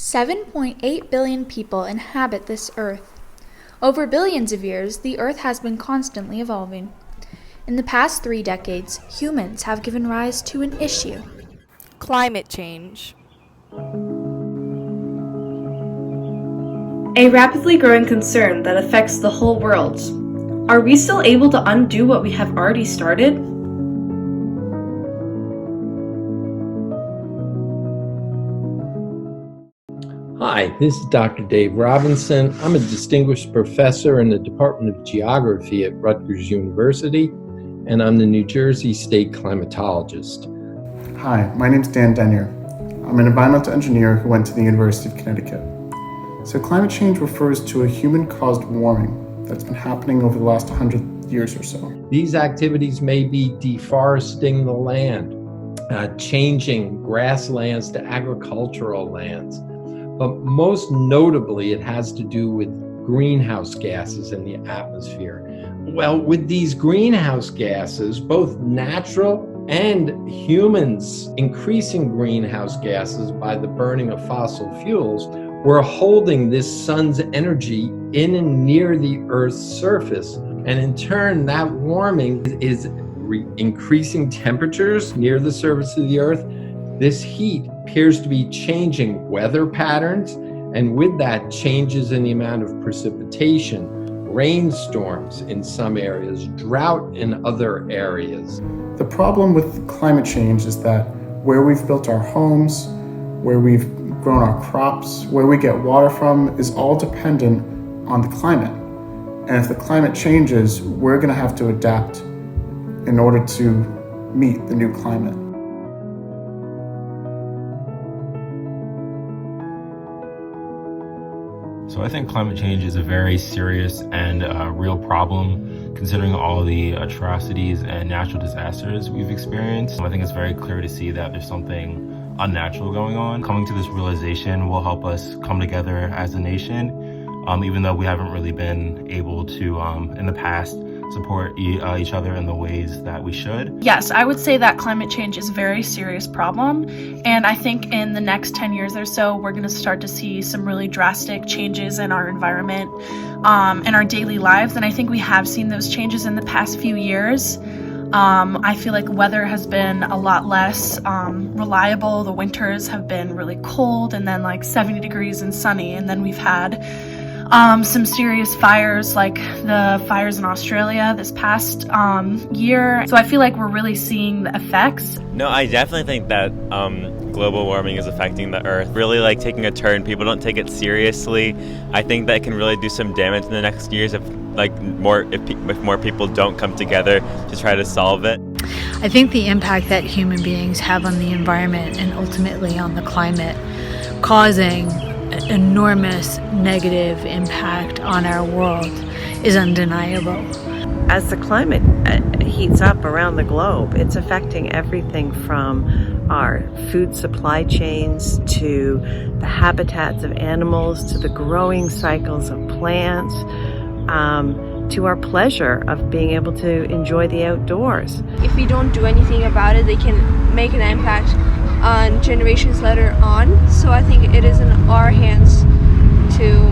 7.8 billion people inhabit this Earth. Over billions of years, the Earth has been constantly evolving. In the past 3 decades, humans have given rise to an issue: climate change. A rapidly growing concern that affects the whole world. Are we still able to undo what we have already started? Hi, this is Dr. Dave Robinson. I'm a distinguished professor in the Department of Geography at Rutgers University, and I'm the New Jersey State climatologist. Hi, my name's Dan Denyer. I'm an environmental engineer who went to the University of Connecticut. So climate change refers to a human-caused warming that's been happening over the last 100 years or so. These activities may be deforesting the land, changing grasslands to agricultural lands. But most notably, it has to do with greenhouse gases in the atmosphere. Well, with these greenhouse gases, both natural and humans increasing greenhouse gases by the burning of fossil fuels, we're holding this sun's energy in and near the Earth's surface. And in turn, that warming is increasing temperatures near the surface of the Earth. This heat appears to be changing weather patterns, and with that, changes in the amount of precipitation, rainstorms in some areas, drought in other areas. The problem with climate change is that where we've built our homes, where we've grown our crops, where we get water from is all dependent on the climate. And if the climate changes, we're going to have to adapt in order to meet the new climate. So I think climate change is a very serious and real problem, considering all the atrocities and natural disasters we've experienced. I think it's very clear to see that there's something unnatural going on. Coming to this realization will help us come together as a nation, even though we haven't really been able to, in the past, support each other in the ways that we should. Yes, I would say that climate change is a very serious problem, and I think in the next 10 years or so we're going to start to see some really drastic changes in our environment and our daily lives, and I think we have seen those changes in the past few years. I feel like weather has been a lot less reliable. The winters have been really cold and then like 70 degrees and sunny, and then we've had some serious fires, like the fires in Australia this past year. So I feel like we're really seeing the effects. No, I definitely think that global warming is affecting the Earth, really taking a turn. People don't take it seriously. I think that can really do some damage in the next years if more people don't come together to try to solve it. I think the impact that human beings have on the environment and ultimately on the climate, causing enormous negative impact on our world, is undeniable. As the climate heats up around the globe, it's affecting everything from our food supply chains to the habitats of animals to the growing cycles of plants, to our pleasure of being able to enjoy the outdoors. If we don't do anything about it, they can make an impact on generations later on. So I think it is in our hands to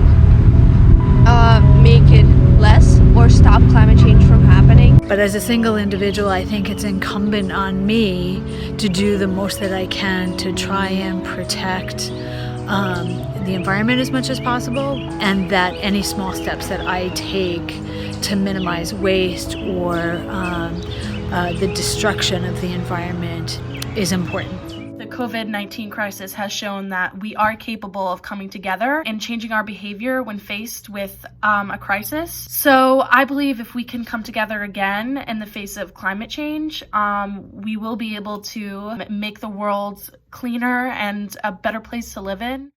make it less or stop climate change from happening. But as a single individual, I think it's incumbent on me to do the most that I can to try and protect the environment as much as possible, and that any small steps that I take to minimize waste or the destruction of the environment is important. The COVID-19 crisis has shown that we are capable of coming together and changing our behavior when faced with a crisis. So I believe if we can come together again in the face of climate change, we will be able to make the world cleaner and a better place to live in.